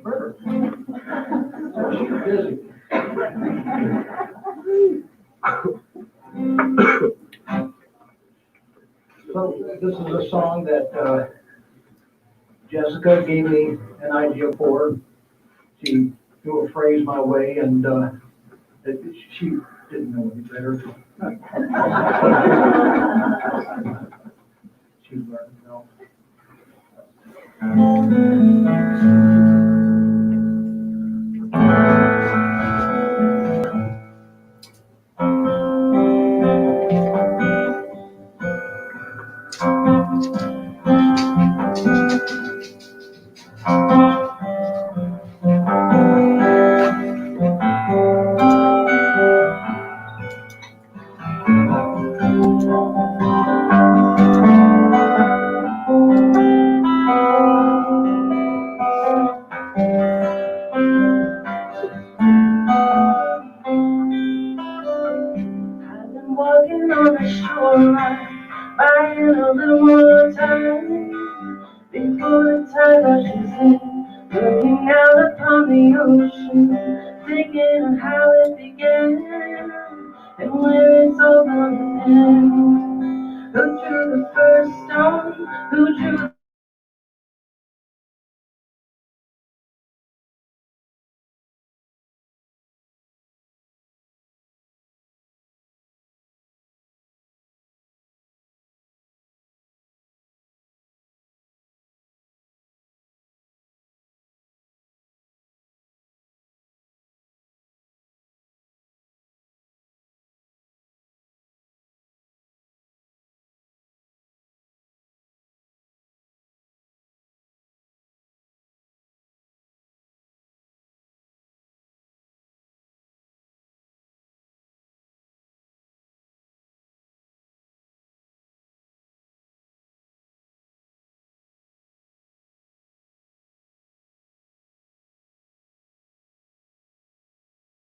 bird. She's busy. So this is a song that Jessica gave me an idea for. She threw a phrase my way, and she didn't know any better. She learned, no. Walking on the shoreline, buying a little more time before the tide rushes in, looking out upon the ocean, thinking of how it began and where it's all gonna end. Who drew the first stone? Who drew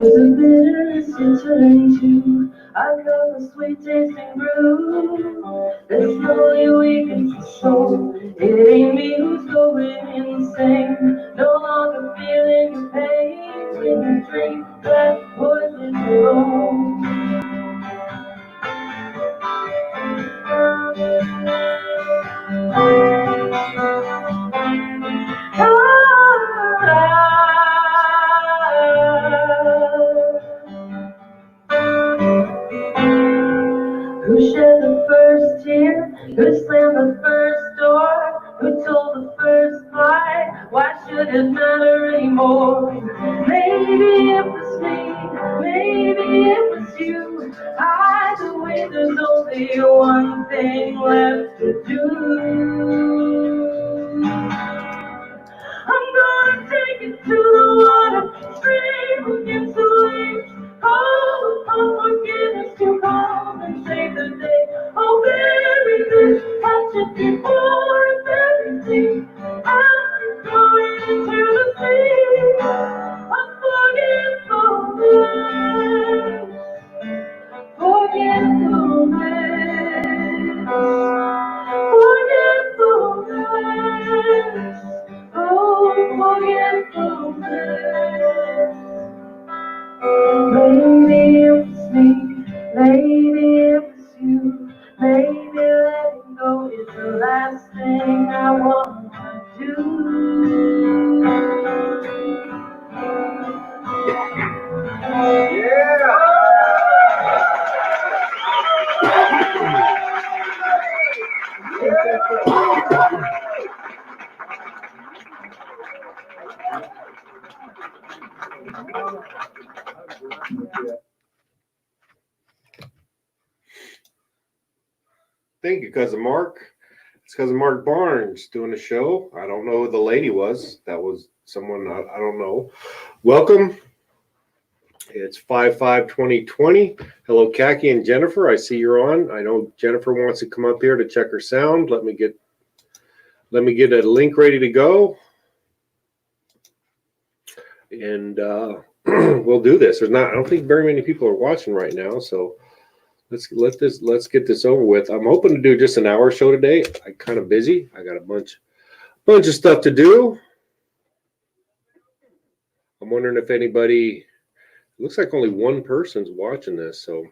was a bitterness you turned to a cup of sweet tasting brew that slowly weakens the soul. It ain't me who's going insane, no longer feeling your pain when you drink that poison alone. Who shed the first tear? Who slammed the first door? Who told the first lie? Why should it matter anymore? Maybe it was me, maybe it was you. Either way, there's only one thing left to do. I'm gonna take it to the water, scream against the waves, call upon forgiveness to come and save the day. Oh, bury this, touch it before it's everything. I'm going into the sea of forgetfulness, forgetfulness. Oh, forgetfulness. Maybe it was me, maybe it was you. Maybe letting go is the last thing I want to do. Yeah! Thank you, Cousin Mark. It's Cousin Mark Barnes doing a show. I don't know who the lady was. That was someone I don't know. Welcome. It's 5/5/2020. Hello, Khaki and Jennifer. I see you're on. I know Jennifer wants to come up here to check her sound. Let me get a link ready to go. And we'll do this. I don't think very many people are watching right now, so let's get this over with. I'm hoping to do just an hour show today. I'm kind of busy. I got a bunch of stuff to do. I'm wondering if anybody, it looks like only one person's watching this, so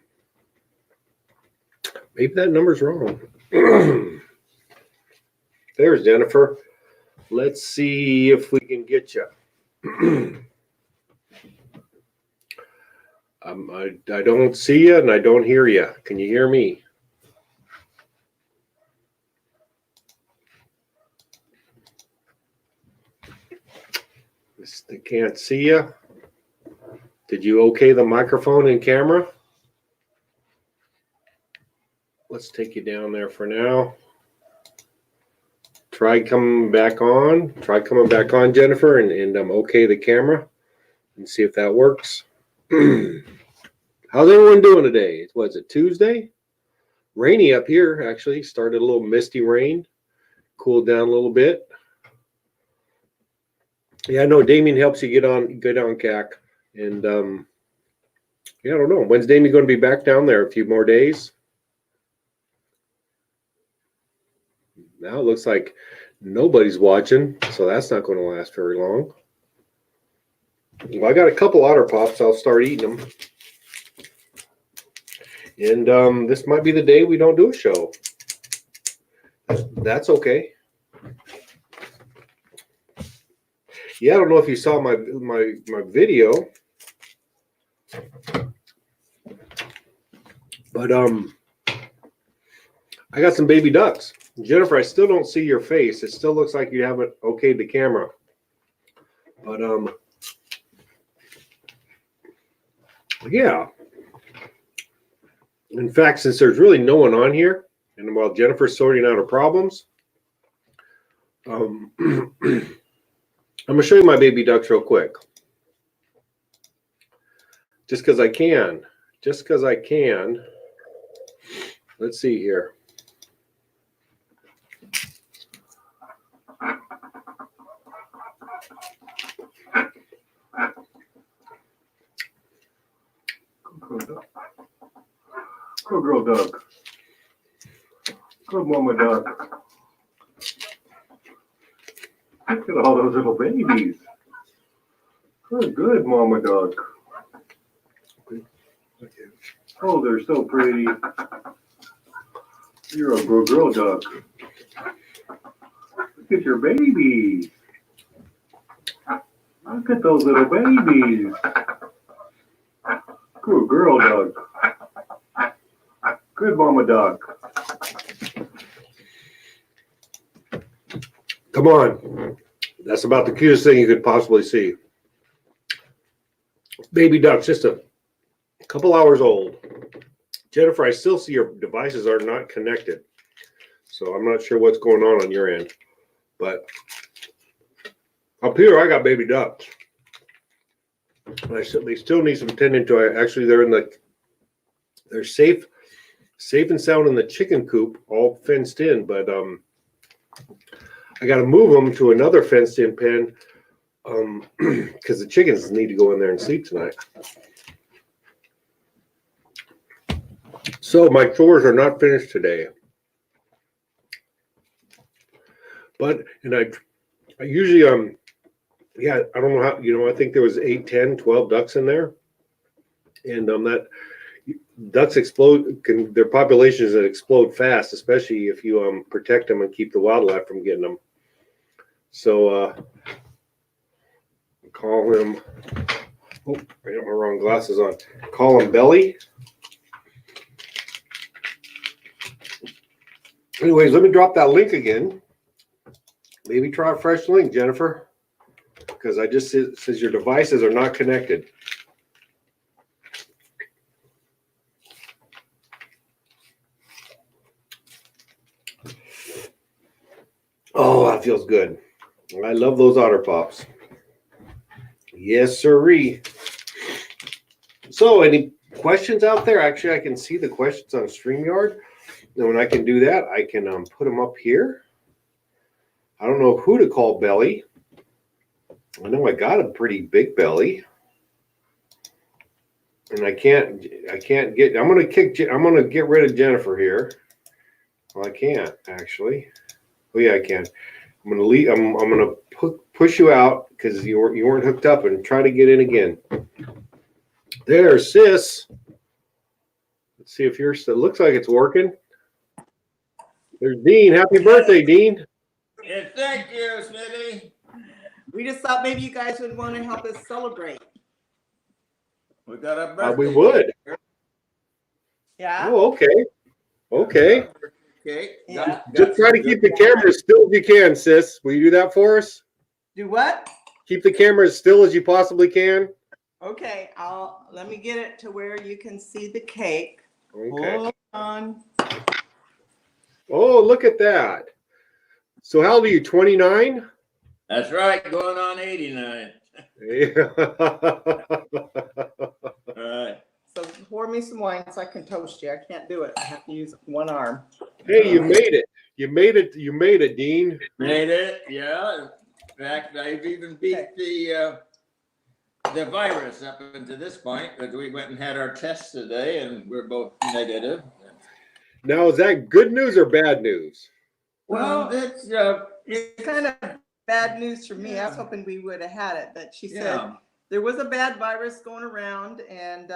maybe that number's wrong. There's Jennifer. Let's see if we can get you. I don't see you and I don't hear you. Can you hear me? They can't see you. Did you okay the microphone and camera? Let's take you down there for now. Try coming back on, Jennifer, and okay the camera and see if that works. How's everyone doing today? Was it Tuesday? Rainy up here, actually. Started a little misty rain. Cooled down a little bit. Yeah, I know Damien helps you get on CAC. And yeah, I don't know. When's Damien going to be back down there? A few more days? Now it looks like nobody's watching, so that's not going to last very long. Well, I got a couple Otter Pops. I'll start eating them. And this might be the day we don't do a show. That's okay. Yeah, I don't know if you saw my video, but I got some baby ducks. Jennifer, I still don't see your face. It still looks like you haven't okayed the camera. But yeah. In fact, since there's really no one on here, and while Jennifer's sorting out her problems, I'm going to show you my baby ducks real quick. Just because I can. Let's see here. Good girl duck. Good mama duck. Look at all those little babies. Good mama duck. Oh, they're so pretty. You're a good girl duck. Look at your babies. Look at those little babies. Good girl duck. Good mama duck. Come on. That's about the cutest thing you could possibly see. Baby ducks, just a couple hours old. Jennifer, I still see your devices are not connected. So I'm not sure what's going on your end. But up here, I got baby ducks. They still need some tending to. Actually, they're safe and sound in the chicken coop, all fenced in. But I got to move them to another fenced-in pen because the chickens need to go in there and sleep tonight. So my chores are not finished today. But, and I usually, yeah, I don't know how, I think there was 8, 10, 12 ducks in there. And that ducks explode, their populations that explode fast, especially if you protect them and keep the wildlife from getting them. So call him, oh, I got my wrong glasses on. Call him Belly. Anyways, let me drop that link again. Maybe try a fresh link, Jennifer, because I just says your devices are not connected. Oh, that feels good. I love those Otter Pops. Yes, sirree. So, any questions out there? Actually, I can see the questions on StreamYard. And when I can do that, I can put them up here. I don't know who to call Belly. I know I got a pretty big belly. And I can't get, I'm going to get rid of Jennifer here. Well, I can't actually. Oh yeah, I can. I'm going to push you out because you weren't hooked up and try to get in again. There, sis. Let's see if yours still looks like it's working. There's Dean. Happy birthday, Dean. Yeah, thank you, Smitty. We just thought maybe you guys would want to help us celebrate. We got a birthday. We would. Yeah? Oh, okay. Okay. Okay. Yeah. Just try to keep the camera as still as you can, sis. Will you do that for us? Do what? Keep the camera as still as you possibly can. Okay, let me get it to where you can see the cake. Okay. Hold on. Oh, look at that. So how old are you, 29? That's right, going on 89. All right. So pour me some wine so I can toast you. I can't do it. I have to use one arm. Hey, you made it. You made it. You made it, Dean. Made it, yeah. In fact, I've even beat the virus up until this point, because we went and had our tests today, and we're both negative. Now, is that good news or bad news? Well, It's kind of bad news for me. I was hoping we would have had it, but she said yeah. there was a bad virus going around and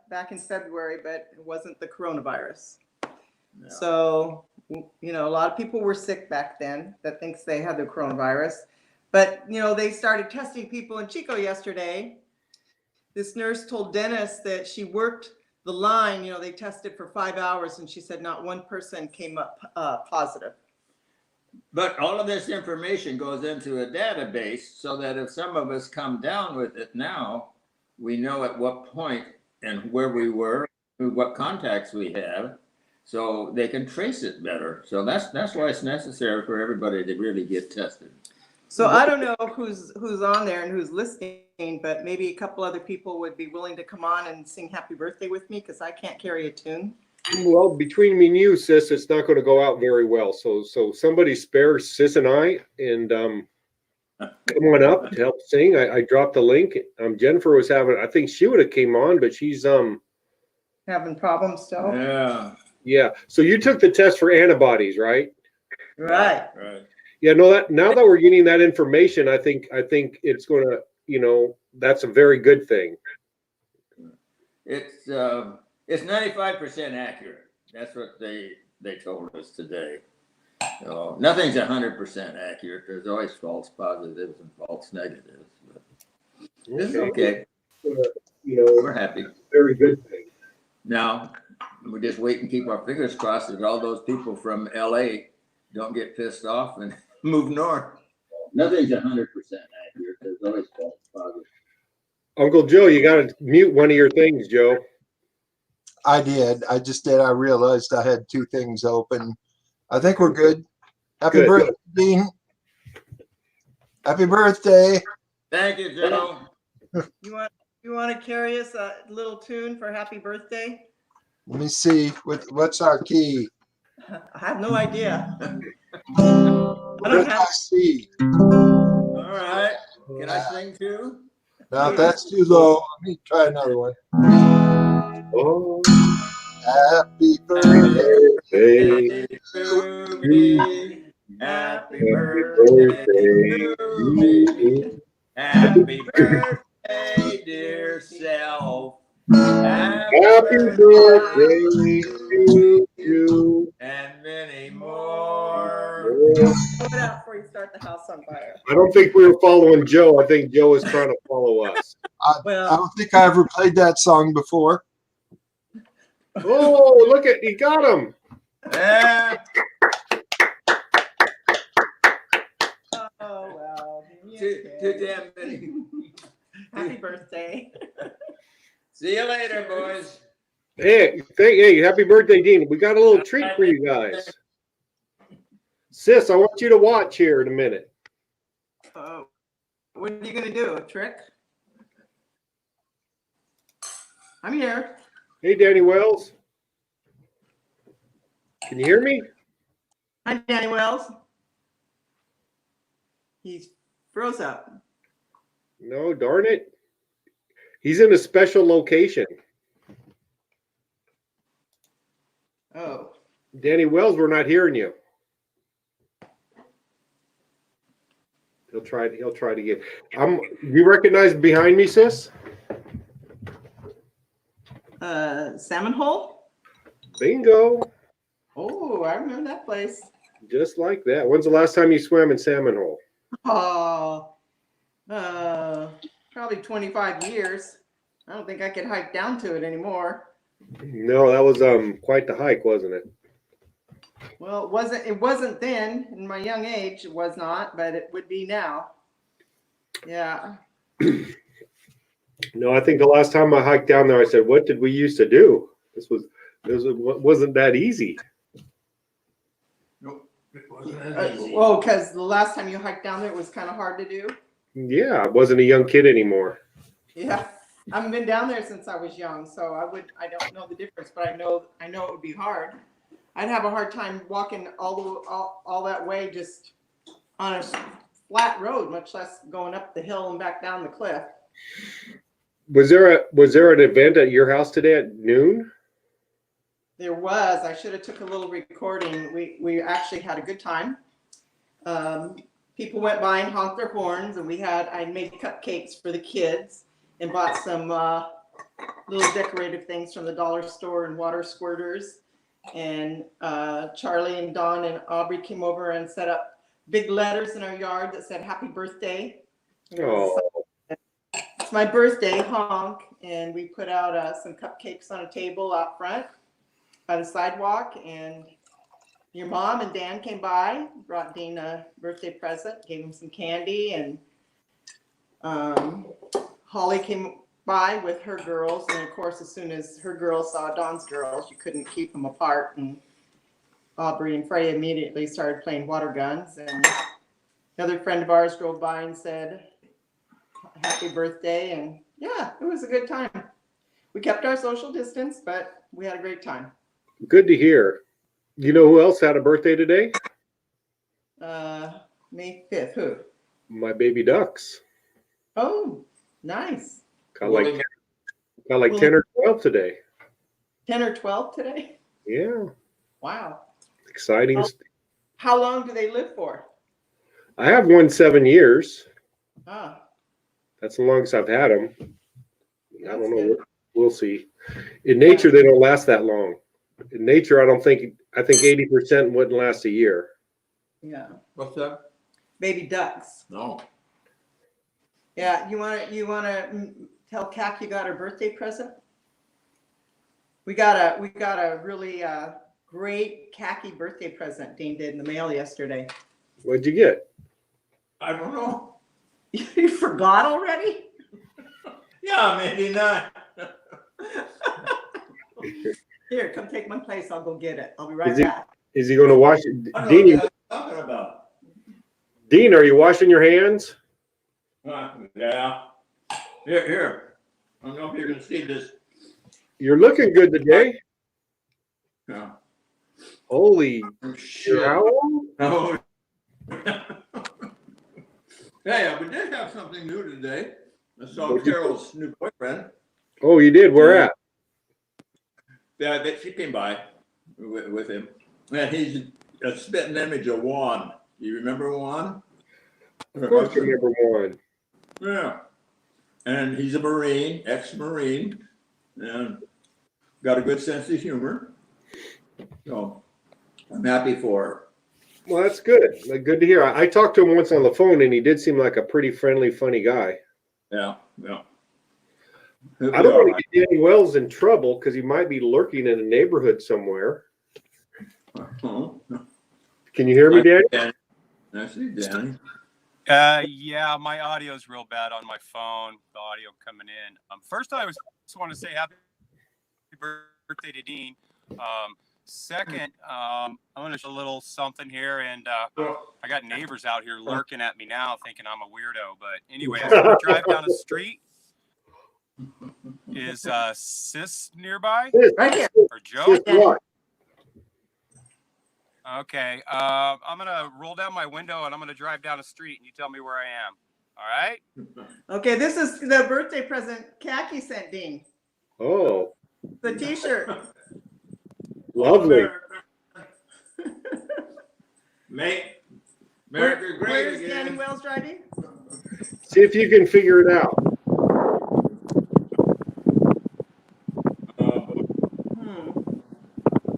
back in February, but it wasn't the coronavirus. Yeah. So, a lot of people were sick back then that thinks they had the coronavirus. But, they started testing people in Chico yesterday. This nurse told Dennis that she worked the line, they tested for 5 hours, and she said not one person came up positive. But all of this information goes into a database so that if some of us come down with it now, we know at what point and where we were, what contacts we have, so they can trace it better. So that's why it's necessary for everybody to really get tested. So I don't know who's on there and who's listening, but maybe a couple other people would be willing to come on and sing happy birthday with me because I can't carry a tune. Well, between me and you, sis, it's not going to go out very well. So somebody spare sis and I, and come on up to help sing. I dropped the link. Jennifer was I think she would have came on, but she's Having problems still? yeah. So you took the test for antibodies, right? Right. Yeah. No. Now that we're getting that information, I think it's going to, that's a very good thing. It's 95% accurate. That's what they told us today. So nothing's 100% accurate. There's always false positives and false negatives. But it's okay. We're happy. Very good thing. Now we just wait and keep our fingers crossed that all those people from LA don't get pissed off and move north. Nothing's 100% accurate. There's always false positives. Uncle Joe, you got to mute one of your things, Joe. I did. I just did. I realized I had two things open. I think we're good. Happy birthday, Dean. Happy birthday. Thank you, Joe. You want to carry us a little tune for happy birthday? Let me see. What's our key? I have no idea. What did I see? All right. Can I sing too? No, that's too low. Let me try another one. Oh, Happy birthday to me. Happy birthday to me. Happy birthday, dear self. happy birthday to you. And many more. Put it out before you start the house on fire. I don't think we were following Joe. I think Joe is trying to follow us. I don't think I ever played that song before. Oh, look at, he got him. Yeah. Oh, well. Too damn many. Happy birthday. See you later, boys. Hey, happy birthday, Dean. We got a little treat for you guys. Sis, I want you to watch here in a minute. Oh, what are you going to do? A trick? I'm here. Hey, Danny Wells. Can you hear me? Hi, Danny Wells. He's froze up. No, darn it. He's in a special location. Oh. Danny Wells, we're not hearing you. He'll try to get. You recognize behind me, sis? Salmon Hole? Bingo. Oh, I remember that place. Just like that. When's the last time you swam in Salmon Hole? Oh, probably 25 years. I don't think I could hike down to it anymore. No, that was quite the hike, wasn't it? Well, it wasn't then in my young age, it was not, but it would be now. Yeah. No, I think the last time I hiked down there, I said, "What did we used to do? This wasn't that easy." Nope. It wasn't that easy. Well, because the last time you hiked down there, it was kind of hard to do. Yeah, I wasn't a young kid anymore. Yeah. I haven't been down there since I was young, so I don't know the difference, but I know it would be hard. I'd have a hard time walking all that way just on a flat road, much less going up the hill and back down the cliff. Was there an event at your house today at noon? There was. I should have took a little recording. We actually had a good time. People went by and honked their horns, and I made cupcakes for the kids and bought some little decorative things from the dollar store and water squirters. And Charlie and Don and Aubrey came over and set up big letters in our yard that said "Happy Birthday." Oh, It's my birthday, honk. And we put out some cupcakes on a table out front by the sidewalk. And your mom and Dan came by, brought Dean a birthday present, gave him some candy. And Holly came by with her girls. And of course, as soon as her girls saw Don's girls, you couldn't keep them apart. And Aubrey and Freya immediately started playing water guns. And another friend of ours drove by and said, "Happy birthday." And yeah, it was a good time. We kept our social distance, but we had a great time. good to hear. You know who else had a birthday today? May 5th, who? My baby ducks. Oh, nice. Got like 10 or 12 today. 10 or 12 today? Yeah, Wow. exciting. How long do they live for? I have one 7 years. Ah, That's the longest I've had them. I that's don't know. good. We'll see. In nature, they don't last that long. In nature, I think 80% wouldn't last a year. Yeah. What's that? Baby ducks. No. Yeah, you wanna tell Kat you got her birthday present? We got a really great khaki birthday present Dean did in the mail yesterday. What'd you get? I don't know. You forgot already? Yeah, maybe not. Here, come take my place. I'll go get it. I'll be right Is it- back. Is he going to wash it? I don't know Dean, what you're talking about. Dean, are you washing your hands? Yeah. Here. I don't know if you're gonna see this. You're looking good today. Yeah. Holy Shit. cow. Oh. Hey, we did have something new today. I saw What'd you- Carol's new boyfriend. Oh, you did? Where at? Yeah, she came by with him. And he's a spitting image of Juan. You remember Juan? Of course you remember one. Yeah. And he's a Marine, ex-Marine, and got a good sense of humor. So I'm happy for her. Well, that's good. Good to hear. I talked to him once on the phone, and he did seem like a pretty friendly, funny guy. Yeah. I don't want to get Danny Wells in trouble because he might be lurking in a neighborhood somewhere. Can you hear me, Danny? I see Danny. Yeah, my audio is real bad on my phone. The audio coming in. First, I just want to say happy birthday to Dean. Second, I'm going to show a little something here, and I got neighbors out here lurking at me now, thinking I'm a weirdo. But anyway, as I drive down the street, is Sis nearby Right here. or Joe? Just what? Okay, I'm gonna roll down my window and I'm gonna drive down the street, and you tell me where I am. All right? Okay, this is the birthday present Khaki sent Dean. Oh, The t-shirt. lovely. Make America great Where's again. Danny Wells driving? See if you can figure it out.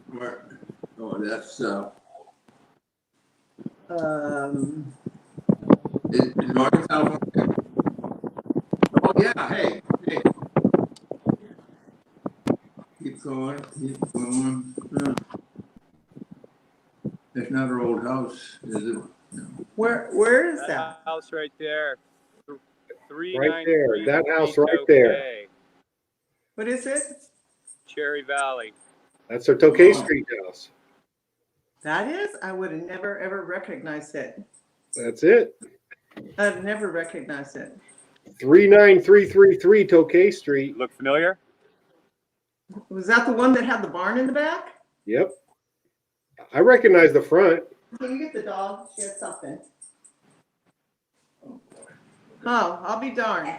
Where- Oh, that's, Um, in Northern California. Oh, yeah, hey. Keep going. Hmm. It's not her old house, is it? where is That that? house right there. Right there. 393 That house right there. Tokay, What is it? Cherry Valley. That's our Tokay Oh. Street house. That is? I would have never ever recognized it. That's it. I'd never recognized it. 39333 Tokay Street. Look familiar? Was that the one that had the barn in the back? Yep. I recognize the front. Can you get the dog? She had something. Oh, I'll be darned.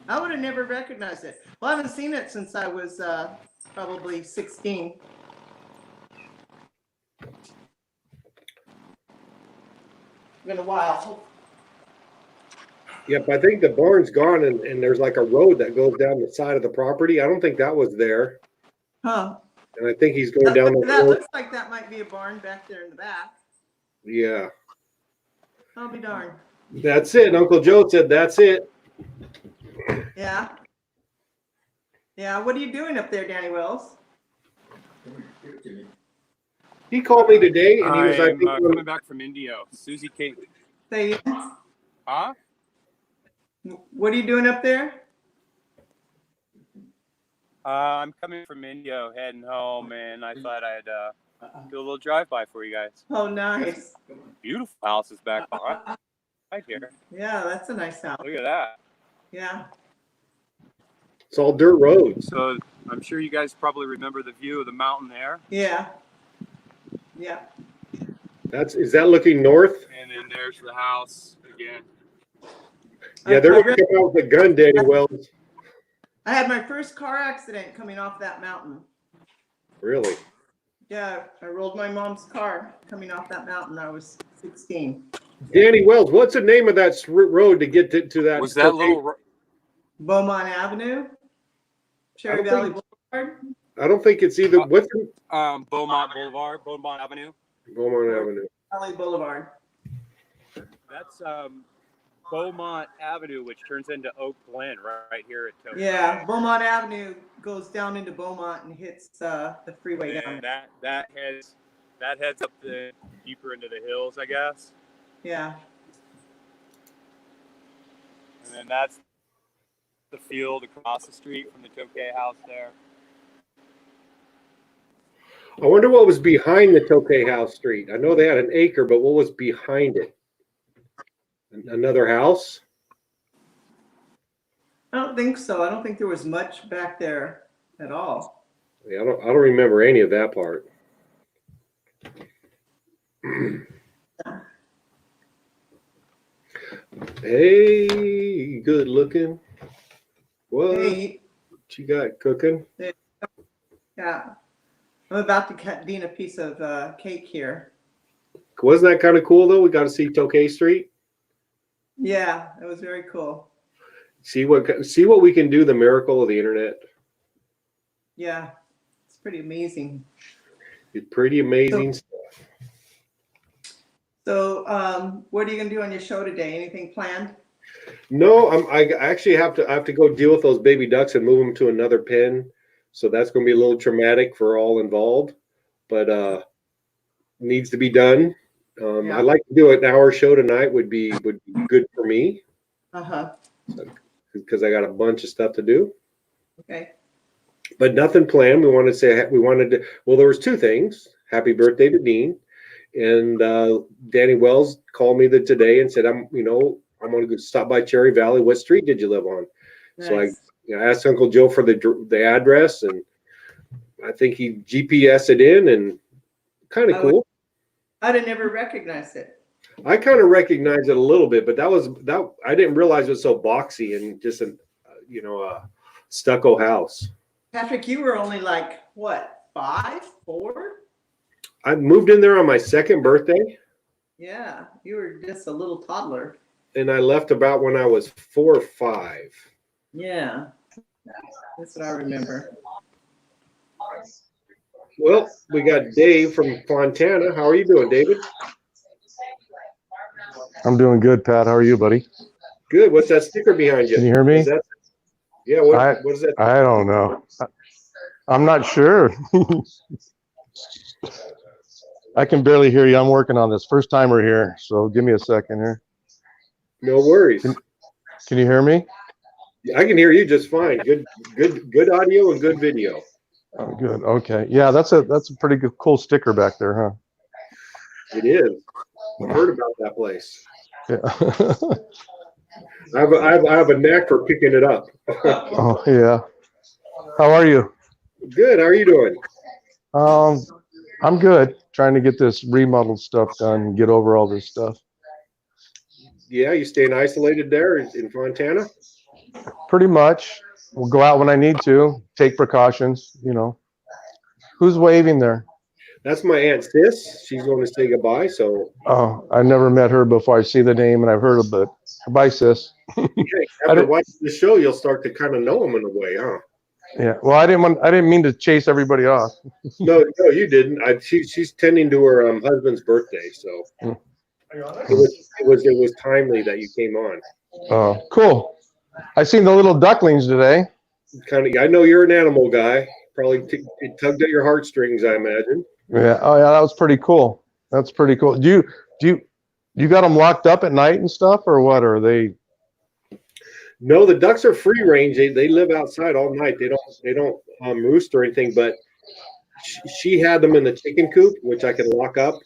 I would have never recognized it. Well, I haven't seen it since I was probably 16. Been a while. Yep, I think the barn's gone and there's like a road that goes down the side of the property. I don't think that was there. Huh. And I think he's going down the That road. looks like that might be a barn back there in the back. Yeah. I'll be darned. That's it. Uncle Joe said that's it. Yeah. Yeah. What are you doing up there, Danny Wells? Give it to me. He called me today and he I was like, am coming back from Indio. Susie Kate. Say, Huh? what are you doing up there? I'm coming from Indio, heading home, and I thought I'd do a little drive-by for you guys. Oh, nice. Beautiful houses back behind. Right here. Yeah, that's a nice house. Look at that. Yeah. it's all dirt roads. So I'm sure you guys probably remember the view of the mountain there. Yeah. Yeah. Is that looking north? And then there's the house again. Yeah, they're gonna come out with a gun, Danny Wells. I had my first car accident coming off that mountain. Really? Yeah, I rolled my mom's car coming off that mountain. I was 16. Danny Wells, what's the name of that road to get to that? Was that little? Beaumont Avenue, Cherry Valley Boulevard. I don't think it's either. What's the, Beaumont Boulevard, Beaumont Avenue. Beaumont Avenue? Valley Boulevard. That's Beaumont Avenue, which turns into Oak Glen right here at Tokyo. Yeah, Beaumont Avenue goes down into Beaumont and hits the freeway down. And that heads up the deeper into the hills, I guess. Yeah. And then that's the field across the street from the Tokay house there. I wonder what was behind the Tokay House Street. I know they had an acre, but what was behind it? Another house? I don't think so. I don't think there was much back there at all. Yeah, I don't remember any of that part. Hey, good looking. What Hey, you got cooking? yeah. I'm about to cut Dean a piece of cake here. Wasn't that kind of cool though? We got to see Tokay Street. Yeah, it was very cool. See what we can do. The miracle of the internet. Yeah, it's pretty amazing. It's pretty amazing stuff. So, what are you gonna do on your show today? Anything planned? No, I actually have to go deal with those baby ducks and move them to another pen. So that's going to be a little traumatic for all involved, but needs to be done. Yeah. I'd like to do an hour show tonight. Would be good for me Uh-huh. because I got a bunch of stuff to do. Okay. But nothing planned. Well, there was two things. Happy birthday to Dean, and Danny Wells called me today and said, I'm going to stop by Cherry Valley. What street did you live on? Nice. So I asked Uncle Joe for the address, and I think he GPS it in, and kind of cool. I'd have never recognized it. I kind of recognized it a little bit, but I didn't realize it was so boxy and just a stucco house. Patrick, you were only like, what, 5, 4? I moved in there on my second birthday. Yeah, you were just a little toddler. and I left about when I was 4 or 5. Yeah, that's what I remember. Well, we got Dave from Fontana. How are you doing, David? I'm doing good, Pat. How are you, buddy? Good. What's that sticker behind you? Can you hear me? Is that, yeah, what is that? I don't know. I'm not sure. I can barely hear you. I'm working on this. First timer here, so give me a second here. No worries. Can you hear me? I can hear you just fine. Good audio and good video. Oh, good. Okay. Yeah, that's a pretty good, cool sticker back there, huh? It is. I've heard about that place. Yeah. I have a knack for picking it up. Oh, yeah. How are you? Good. How are you doing? I'm good. Trying to get this remodeled stuff done and get over all this stuff. Yeah, you staying isolated there in Fontana? Pretty much. We'll go out when I need to, take precautions, you know. Who's waving there? That's my Aunt Sis. She's going to say goodbye. So Oh, I never met her before. I see the name and I've heard of it. Bye, sis. after watching the show, you'll start to kind of know them in a way, huh? Yeah. Well, I didn't mean to chase everybody off. No, you didn't. She's tending to her husband's birthday, so it was timely that you came on. Oh, cool. I seen the little ducklings today. Kind of. I know you're an animal guy. Probably it tugged at your heartstrings, I imagine. Yeah. Oh, yeah. That was pretty cool. That's pretty cool. Do you got them locked up at night and stuff, or what? Or are they? No, the ducks are free range. They live outside all night. They don't roost or anything. But she had them in the chicken coop, which I can lock up.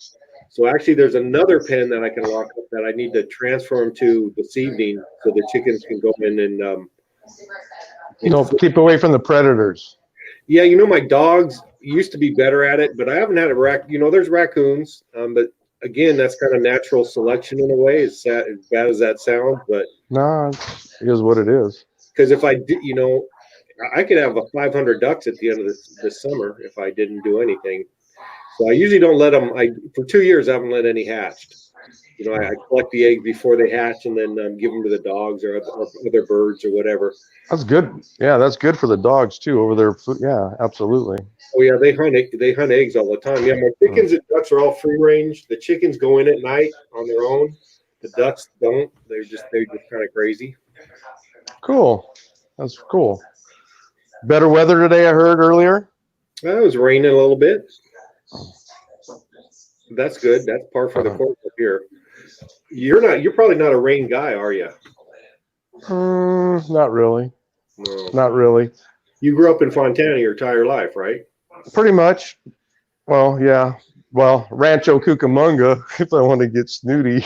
So actually, there's another pen that I can lock up that I need to transfer them to this evening, so the chickens can go in and Keep away from the predators. Yeah, my dogs used to be better at it, but I haven't had a there's raccoons, but again, that's kind of natural selection in a way. As bad as that sounds, but No, it is what it is. because if I did, I could have 500 ducks at the end of this summer if I didn't do anything. So I usually don't let them. For 2 years, I haven't let any hatched. I collect the eggs before they hatch and then give them to the dogs or other birds or whatever. That's good. Yeah, that's good for the dogs too. Over their food. Yeah, absolutely. Oh yeah, they hunt eggs all the time. Yeah, my chickens and ducks are all free range. The chickens go in at night on their own. The ducks don't. They're just kind of crazy. Cool. That's cool. Better weather today, I heard earlier. Well, it was raining a little bit. That's good. That's par for the course up here. You're probably not a rain guy, are you? Not really. No. Not really. You grew up in Fontana your entire life, right? Pretty much. Well, yeah. Well, Rancho Cucamonga, if I want to get snooty,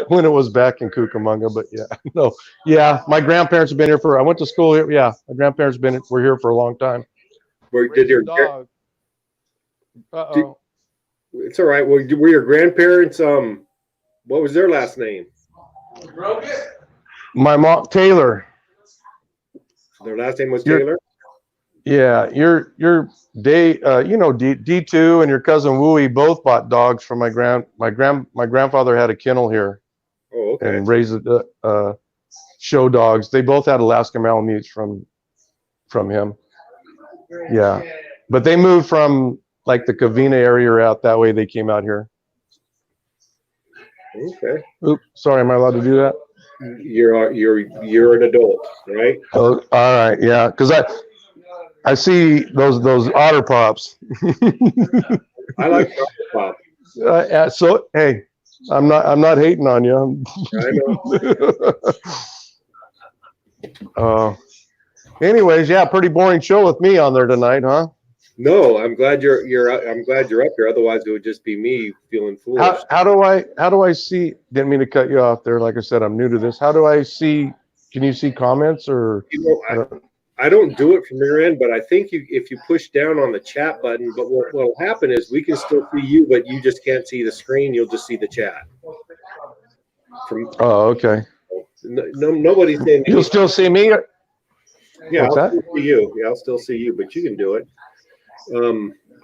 when it was back in Cucamonga. But yeah, no. Yeah, my grandparents have been here I went to school here. Yeah, my grandparents were here for a long time. Where did your dog? Uh-oh. It's all right. Were your grandparents, what was their last name? My mom, Taylor. Their last name was Taylor? Yeah, your D2 and your cousin Wooey both bought dogs from my grandfather had a kennel here. Oh, okay. And raised show dogs. They both had Alaska Malamutes from him. Yeah, but they moved from like the Covina area out that way. They came out here. Okay. Oops, sorry. Am I allowed to do that? You're an adult, right? Oh, all right. Yeah, because I see those otter pops. I like otter pop. So hey, I'm not hating on you. I know. Anyways, yeah, pretty boring show with me on there tonight, huh? No, I'm glad I'm glad you're up here. Otherwise, it would just be me feeling foolish. How do I see? Didn't mean to cut you off there. Like I said, I'm new to this. How do I see? Can you see comments or? I don't do it from your end, but I think if you push down on the chat button, but what will happen is we can still see you, but you just can't see the screen. You'll just see the chat. Oh, okay. Nobody's saying. You'll still see me? Yeah, What's I'll that? still see you. Yeah, I'll still see you, but you can do it.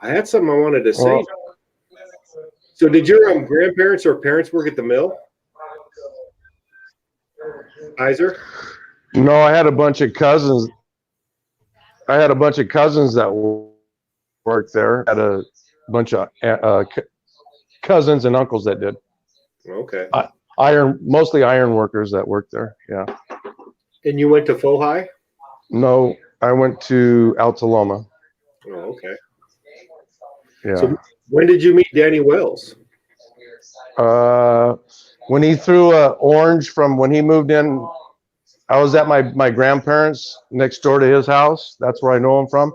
I had something I wanted to say. Well, so did your grandparents or parents work at the mill? Kaiser? No, I had a bunch of cousins. I had a bunch of cousins that worked there. Had a bunch of cousins and uncles that did. Okay. Mostly iron workers that worked there. Yeah. And you went to Fohi? No, I went to Altaloma. Oh, okay. Yeah. So when did you meet Danny Wells? When he threw a orange from when he moved in, I was at my grandparents next door to his house. That's where I know him from.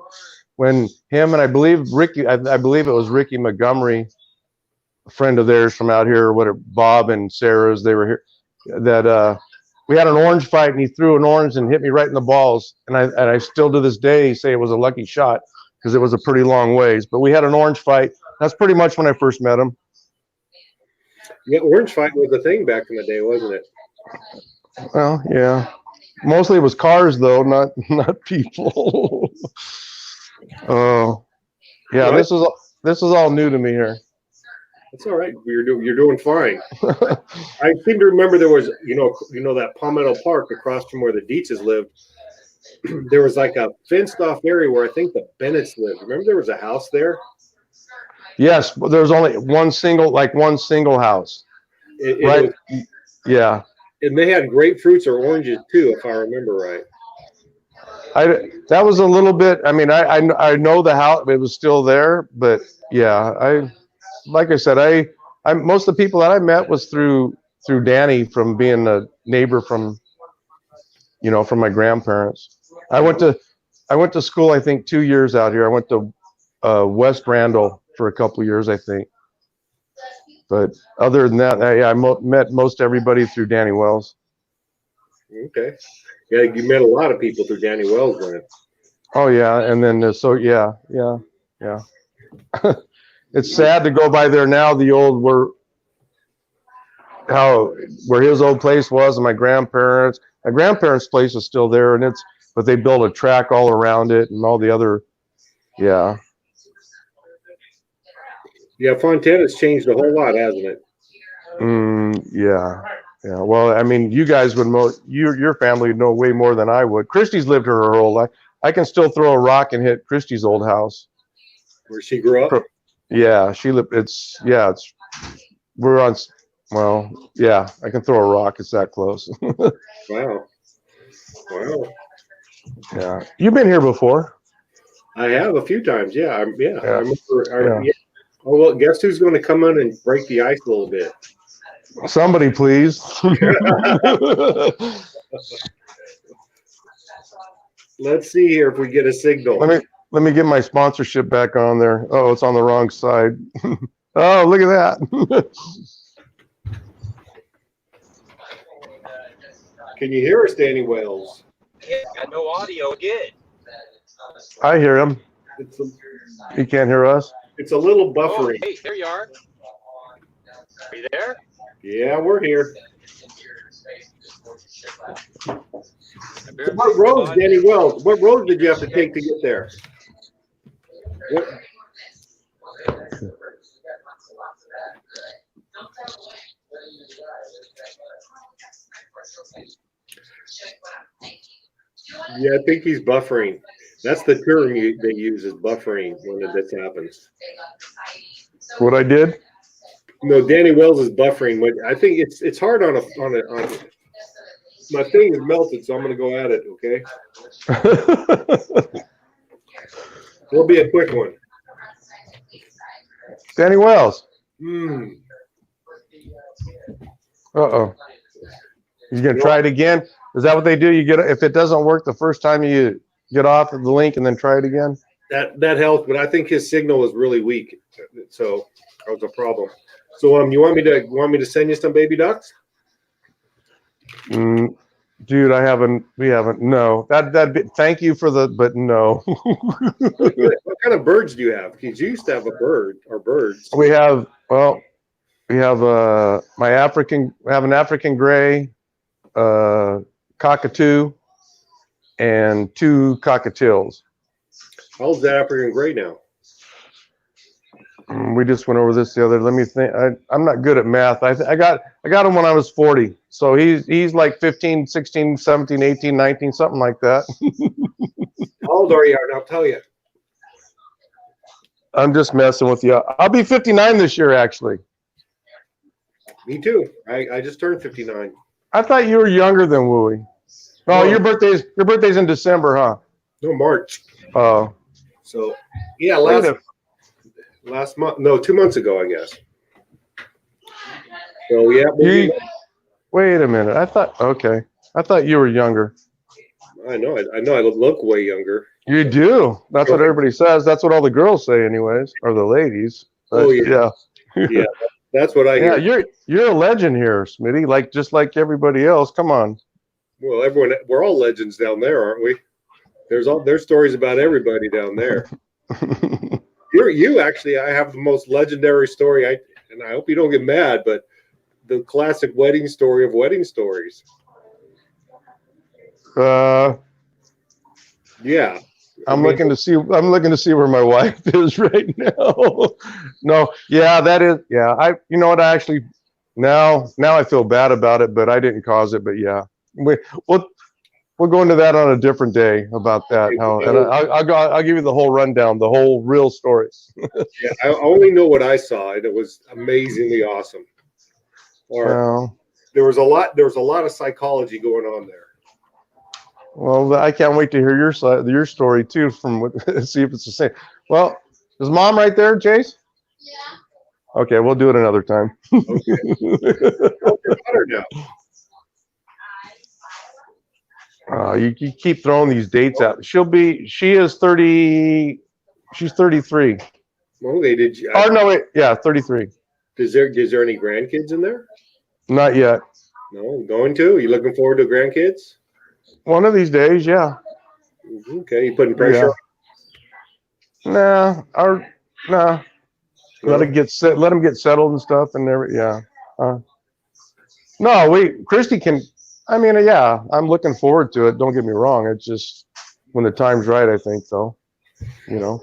When him and I believe Ricky, I believe it was Ricky Montgomery, a friend of theirs from out here, whatever, Bob and Sarah's, they were here, that we had an orange fight and he threw an orange and hit me right in the balls. And I still to this day say it was a lucky shot because it was a pretty long ways. But we had an orange fight. That's pretty much when I first met him. Yeah, orange fight was a thing back in the day, wasn't it? Well, yeah. Mostly it was cars though, not people. Oh, yeah. Well, This is all new to me here. That's all right. You're doing fine. I seem to remember there was, you know that Palmetto Park across from where the Dietzes lived. There was like a fenced off area where I think the Bennetts lived. Remember there was a house there? Yes, but there was only one single house. Right? Yeah. And they had grapefruits or oranges too, if I remember right. That was a little bit. I mean, I know the house. It was still there, but yeah, like I said, I most of the people that I met was through Danny from being a neighbor from my grandparents. I went to school, I think 2 years out here. I went to West Randall for a couple years, I think. But other than that, I met most everybody through Danny Wells. Okay. Yeah, you met a lot of people through Danny Wells then. Oh yeah, and then yeah. It's sad to go by there now. The old where his old place was, and my grandparents' place is still there, and but they built a track all around it and all the other, yeah. Yeah, Fontana's changed a whole lot, hasn't it? Yeah. Well, I mean, you guys would your family would know way more than I would. Christy's lived her whole life. I can still throw a rock and hit Christy's old house. Where she grew up? Yeah, she lived. We're on. Well, yeah, I can throw a rock. It's that close. Wow. Yeah, you've been here before. I have a few times. Yeah, I remember. Yeah. Oh well, guess who's going to come in and break the ice a little bit? Somebody, please. Let's see here if we get a signal. Let me get my sponsorship back on there. Oh, it's on the wrong side. Oh, look at that. Can you hear us, Danny Wells? Yeah, got no audio again. I hear him. He can't hear us. It's a little Oh, buffering. hey, there you are. Are you there? Yeah, we're here. So what roads, Danny Wells? What road did you have to take to get there? What? Yeah, I think he's buffering. That's the term they use is buffering when this happens. What I did? No, Danny Wells is buffering. I think it's hard on a. My thing is melted, so I'm going to go at it. Okay. It'll be a quick one. Danny Wells. Mm. Uh-oh. You gonna try it again? Is that what they do? If it doesn't work the first time, you get off of the link and then try it again? That helps, but I think his signal is really weak, so that was a problem. So you want me to send you some baby ducks? Dude, we haven't. No, thank you but no. What kind of birds do you have? Because you used to have a bird or birds. We have an African gray, cockatoo, and 2 cockatiels. How's the African gray now? We just went over this the other. Let me think. I'm not good at math. I got him when I was 40. So he's like 15, 16, 17, 18, 19, something like that. How old are you? And I'll tell you. I'm just messing with you. I'll be 59 this year, actually. Me too. I just turned 59. I thought you were younger than Wooey. Oh, No. your birthday's in December, huh? No, March. Oh. So, yeah, Wait last month. No, 2 months ago, I guess. So, yeah. Wait a minute. I thought you were younger. I know. I know. I look way younger. You do. That's what everybody says. That's what all the girls say, anyways, or the ladies. But, Oh, yeah. Yeah. Yeah, that's what I hear. Yeah, you're a legend here, Smitty. Just like everybody else. Come on. Well, we're all legends down there, aren't we? There's stories about everybody down there. You actually, I have the most legendary story. And I hope you don't get mad, but the classic wedding story of wedding stories. Yeah. I'm looking to see where my wife is right now. No, yeah, that is, yeah. You know what? I actually now I feel bad about it, but I didn't cause it. But yeah, we'll go into that on a different day about that. How, and I'll give you the whole rundown, the whole real story. Yeah, I only know what I saw, and it was amazingly awesome. Well, there was a lot of psychology going on there. Well, I can't wait to hear your story too. See if it's the same. Well, is Mom right there, Jace? Yeah. Okay, we'll do it another time. Okay. How's your daughter now? You keep throwing these dates out. She is 30. She's 33. Okay, did you? Oh no, wait. Yeah, 33. Is there any grandkids in there? Not yet. No, going to? You looking forward to grandkids? One of these days, yeah. Okay, you putting pressure? Yeah. Nah. Let them get settled and stuff, and yeah. No, Christy can. I mean, yeah, I'm looking forward to it. Don't get me wrong. It's just when the time's right, I think, though. You know.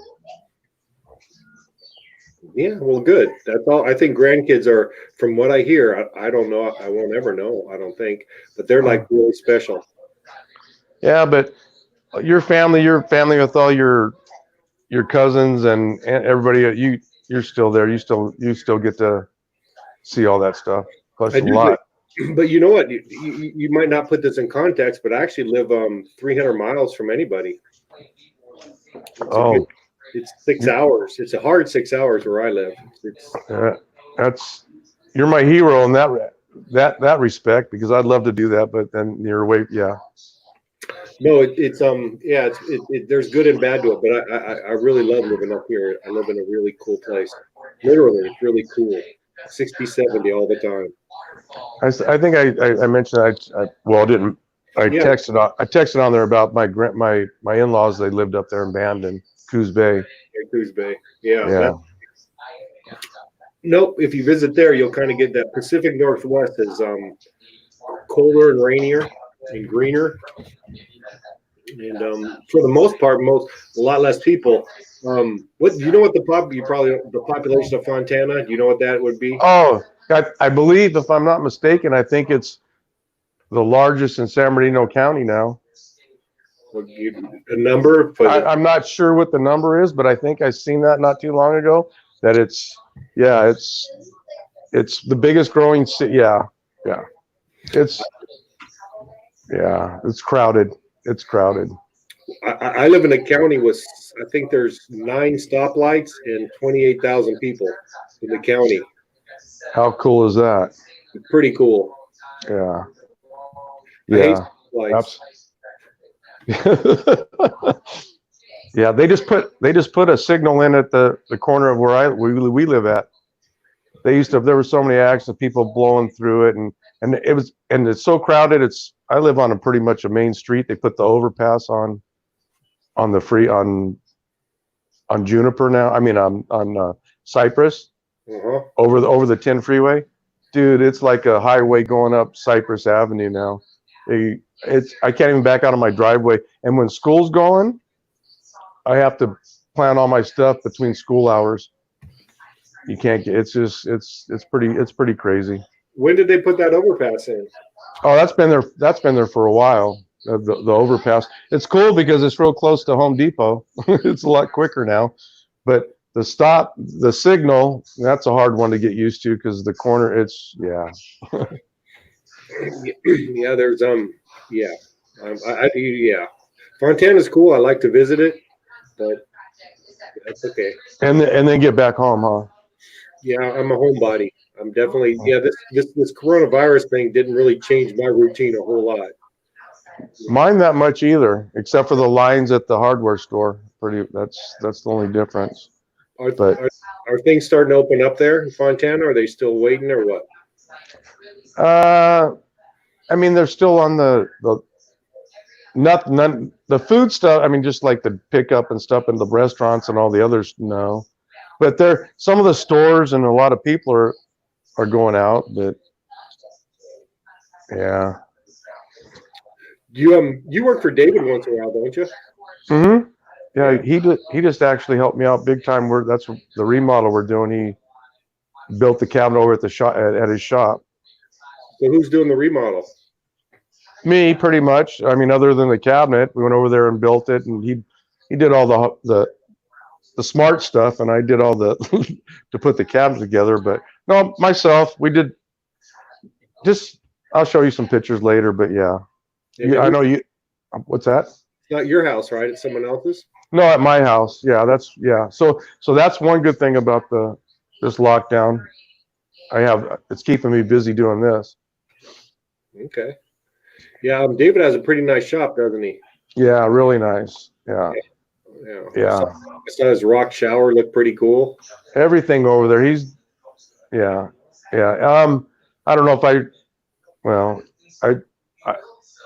Yeah, well, good. That's all. I think grandkids are, from what I hear, I don't know. I won't ever know, I don't think, but they're like really special. Yeah, but your family with all your cousins and everybody, you're still there. You still get to see all that stuff. Plus a lot. But you know what? You might not put this in context, but I actually live 300 miles from anybody. It's 6 hours. It's a hard 6 hours where I live. You're my hero in that respect, because I'd love to do that, but then you're away. Yeah. No, there's good and bad to it, but I really love living up here. I live in a really cool place. Literally, it's really cool. 60, 70 all the time. I think I mentioned I texted on there about my in-laws. They lived up there in Bandon, Coos Bay. Yeah, Coos Bay. Yeah. Nope. If you visit there, you'll kind of get that Pacific Northwest is colder and rainier and greener. And for the most part, a lot less people. What you know? What the population of Fontana? Do you know what that would be? Oh, I believe, if I'm not mistaken, I think it's the largest in San Bernardino County now. A number? I'm not sure what the number is, but I think I seen that not too long ago. That it's the biggest growing city. Yeah. It's crowded. It's crowded. I live in a county with, I think there's 9 stoplights and 28,000 people in the county. How cool is that? Pretty cool. Yeah. Yeah. They just put a signal in at the corner of where we live at. There were so many accidents, people blowing through it, and it's so crowded. I live on pretty much a main street. They put the overpass on Juniper now. I mean on Cypress. Over the 10 freeway. Dude, it's like a highway going up Cypress Avenue now. I can't even back out of my driveway. And when school's going, I have to plan all my stuff between school hours. You can't get. It's just it's pretty crazy. When did they put that overpass in? Oh, that's been there. That's been there for a while. The overpass. It's cool because it's real close to Home Depot. It's a lot quicker now. But the signal, that's a hard one to get used to because the corner. It's yeah. Yeah, there's yeah, yeah. Fontana's cool. I like to visit it, but that's okay. And then get back home, huh? Yeah, I'm a homebody. I'm definitely this coronavirus thing didn't really change my routine a whole lot. Mine that much either, except for the lines at the hardware store. That's the only difference. But Are things starting to open up there in Fontana? Are they still waiting or what? I mean, they're still on the none the food stuff. I mean, just like the pickup and stuff in the restaurants and all the others. No, but some of the stores and a lot of people are going out. But yeah. You work for David once in a while, don't you? Mm-hmm. Yeah, he just actually helped me out big time. That's the remodel we're doing. He built the cabinet over at the shop at his shop. So who's doing the remodel? Me, pretty much. I mean, other than the cabinet, we went over there and built it, and he did all the smart stuff, and I did all the to put the cabinet together. But no, myself, we did. I'll show you some pictures later, but yeah. I know you. What's that? It's not your house, right? It's someone else's. No, at my house. Yeah, So that's one good thing about this lockdown. It's keeping me busy doing this. Okay. Yeah, David has a pretty nice shop, doesn't he? Yeah, really nice. Yeah. I saw his rock shower look pretty cool. Everything over there. Yeah. I don't know if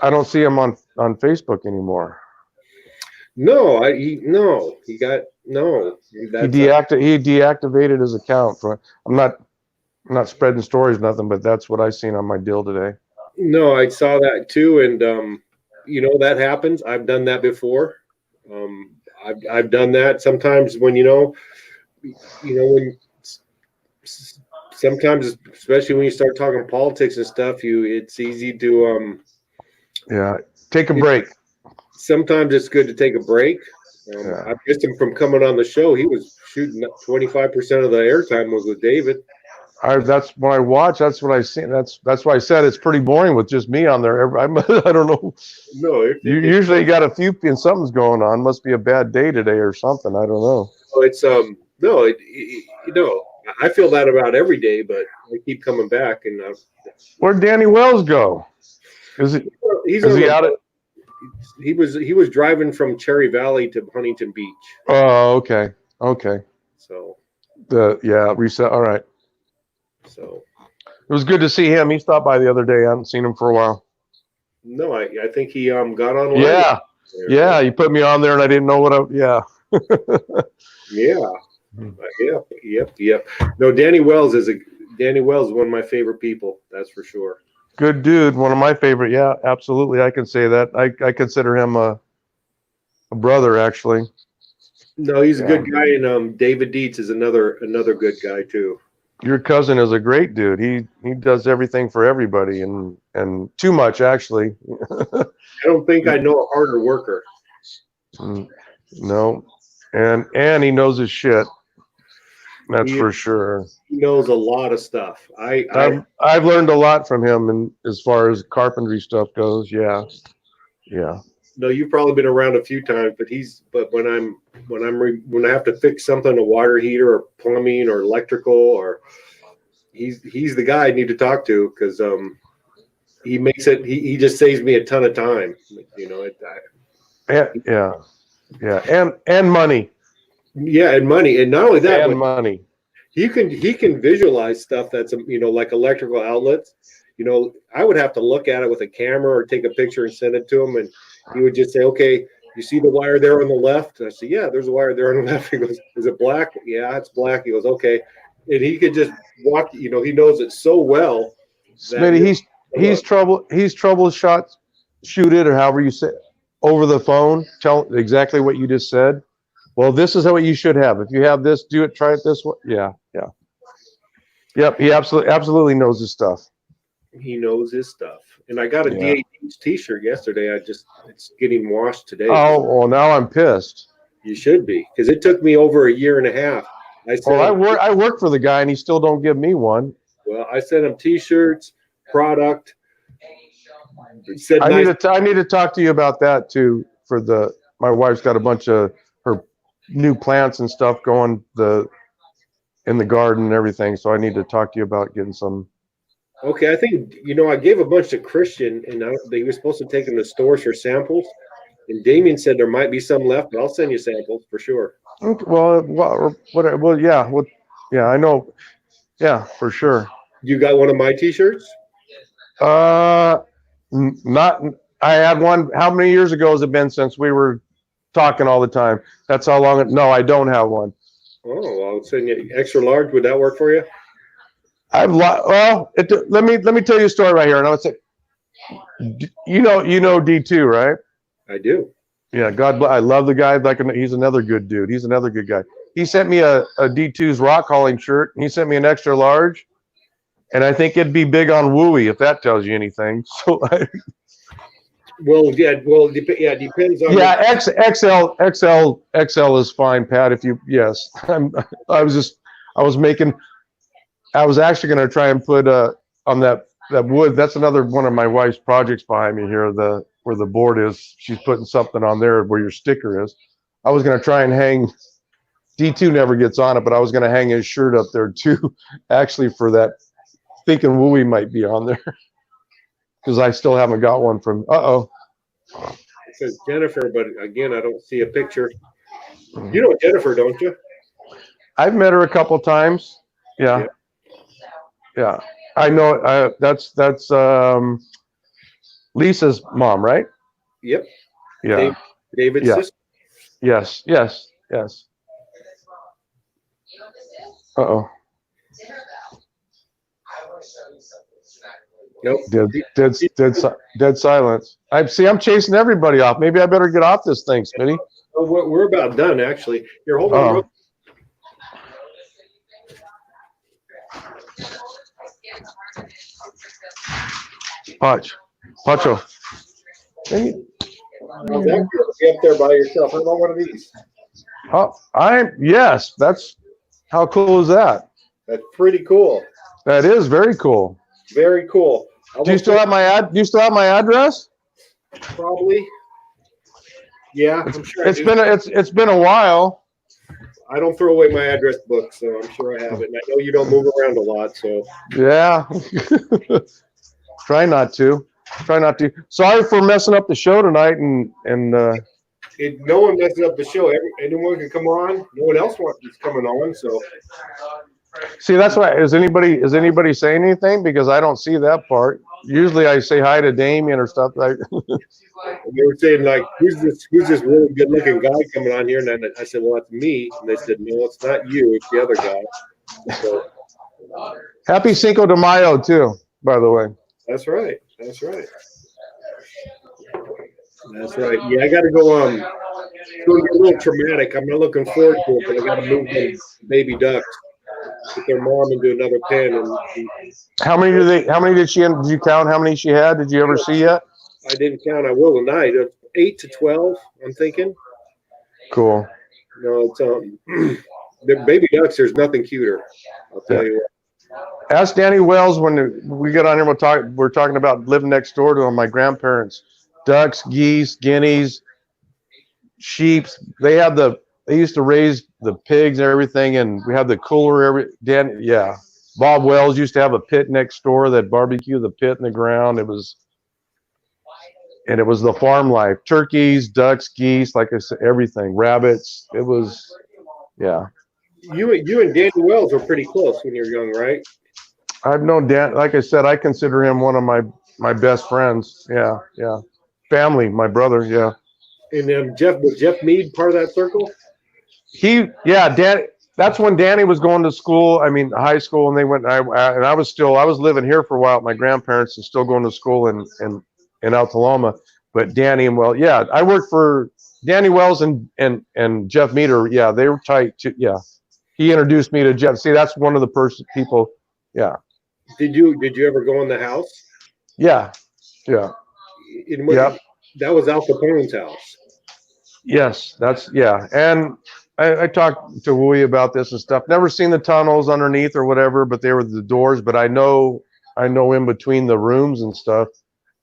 I don't see him on Facebook anymore. No, he deactivated his account. I'm not spreading stories, nothing, but that's what I seen on my deal today. No, I saw that too, and that happens. I've done that before. I've done that sometimes when when sometimes, especially when you start talking politics and stuff, it's easy to take a break. Sometimes it's good to take a break. I missed him from coming on the show. He was shooting 25% of the airtime was with David. That's when I watch. That's what I seen. That's why I said it's pretty boring with just me on there. I don't know. No, you usually got a few and something's going on. Must be a bad day today or something. I don't know. It's I feel that about every day, but I keep coming back. And where'd Danny Wells go? Is he out? He was driving from Cherry Valley to Huntington Beach. Oh, okay. So reset. All right. So it was good to see him. He stopped by the other day. I haven't seen him for a while. No, I think he got online. Yeah. You put me on there, and I didn't know what Yeah. Yep. No, Danny Wells is one of my favorite people. That's for sure. Good dude. One of my favorite. Yeah, absolutely. I can say that. I consider him a brother, actually. No, he's a good guy, and David Dietz is another good guy too. Your cousin is a great dude. He does everything for everybody, and too much actually. I don't think I know a harder worker. No, and he knows his shit. That's for sure. He knows a lot of stuff. I've learned a lot from him, and as far as carpentry stuff goes, yeah. No, you've probably been around a few times, but when I have to fix something, a water heater or plumbing or electrical, or he's the guy I need to talk to, because he makes it. He just saves me a ton of time. And money. Yeah, and money, and not only that, and money. He can visualize stuff that's like electrical outlets. I would have to look at it with a camera or take a picture and send it to him, and he would just say, "Okay, you see the wire there on the left?" And I say, "Yeah, there's a wire there on the left." He goes, "Is it black?" "Yeah, it's black." He goes, "Okay," and he could just walk. He knows it so well. Smitty, he's troubleshot shoot it, or however you say it, over the phone. Tell exactly what you just said. Well, this is how you should have. If you have this, do it. Try it this way. Yeah. Yep, he absolutely knows his stuff. He knows his stuff. And I got a Yeah. DH T-shirt yesterday. It's getting washed today. Oh, well, now I'm pissed. You should be, because it took me over a year and a half. Well, I work for the guy, and he still don't give me one. Well, I sent him T-shirts, product. It said I nice. need to talk to you about that too. My wife's got a bunch of her new plants and stuff going in the garden and everything. So I need to talk to you about getting some. Okay, I think I gave a bunch to Christian, and they were supposed to take them to stores for samples. And Damien said there might be some left, but I'll send you samples for sure. Okay, yeah, I know. Yeah, for sure. You got one of my T-shirts? Not. I had one. How many years ago has it been since we were talking all the time? That's how long. No, I don't have one. Oh, well, I'll send you extra large. Would that work for you? Let me tell you a story right here, and I would say, you know D2, right? I do. Yeah, God bless. I love the guy. He's another good dude. He's another good guy. He sent me a D2's rock hauling shirt. And he sent me an extra large, and I think it'd be big on Wooey if that tells you anything. So, it depends on. Yeah, XL is fine, Pat. Yes, I was actually going to try and put on that wood. That's another one of my wife's projects behind me here. Where the board is, she's putting something on there where your sticker is. I was going to try and hang. D2 never gets on it, but I was going to hang his shirt up there too, actually for that. Thinking Wooey might be on there because I still haven't got one from. It says Jennifer, but again, I don't see a picture. You know Jennifer, don't you? I've met her a couple times. Yeah. I know. That's Lisa's mom, right? Yep. Yeah. David's Yeah. sister. Yes. Uh-oh. Nope. Dead silence. I'm chasing everybody off. Maybe I better get off this thing, Smitty. Oh, we're about done, actually. You're holding on. Pacho. Be up there by yourself. How about one of these? Yes. That's how cool is that? That's pretty cool. That is very cool. Very cool. Do you still have my address? Probably. Yeah, I'm sure. It's been a while. I don't throw away my address book, so I'm sure I have it. And I know you don't move around a lot, so. Yeah. Try not to. Sorry for messing up the show tonight, and no one messes up the show. Anyone can come on. No one else is coming on, so. See, that's why. Is anybody saying anything? Because I don't see that part. Usually, I say hi to Damien or stuff like. They were saying like, who's this really good-looking guy coming on here? And then I said, well, that's me. And they said, no, it's not you. It's the other guy. So. Happy Sinko de Mayo too, by the way. That's right. Yeah, I got to go. It's going to be a little traumatic. I'm not looking forward to it, but I got to move them baby ducks with their mom into another pen. And how many did you count? How many she had? Did you ever see yet? I didn't count. I will tonight. 8 to 12. I'm thinking. Cool. No, it's the baby ducks. There's nothing cuter. I'll tell you what. Ask Danny Wells when we get on here. We're talking about living next door to my grandparents. Ducks, geese, guineas, sheep. They used to raise the pigs and everything, and we had the cooler. Bob Wells used to have a pit next door that barbecue the pit in the ground. It was the farm life. Turkeys, ducks, geese, like I said, everything. Rabbits. It was, yeah. You and Danny Wells were pretty close when you were young, right? I've known Dan. Like I said, I consider him one of my best friends. Yeah. Family, my brother. Yeah. And was Jeff Mead part of that circle? Dan. That's when Danny was going to school. I mean, high school, and they went. I was living here for a while with my grandparents and still going to school in Altaloma. But Danny and I worked for Danny Wells and Jeff Meader. Yeah, they were tight too. Yeah. He introduced me to Jeff. See, that's one of the people Yeah. Did you ever go in the house? Yeah. Yeah. In what, Yep. That was Al Capone's house. Yes, that's yeah. And I talked to Wooey about this and stuff. Never seen the tunnels underneath or whatever, but they were the doors. But I know in between the rooms and stuff,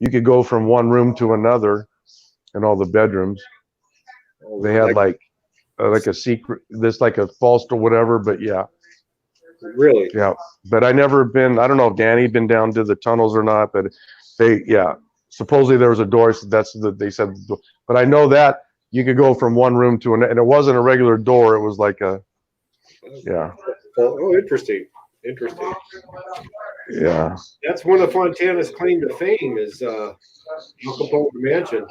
you could go from one room to another in all the bedrooms. They had like a secret, this like a false or whatever. But yeah, Really? yeah. But I never been. I don't know if Danny been down to the tunnels or not. But yeah. Supposedly there was a door. So they said. But I know that you could go from one room to another, and it wasn't a regular door. It was like a, yeah. Oh, interesting. Interesting. Yeah. That's one of Fontana's claim to fame is Al Capone Mansion.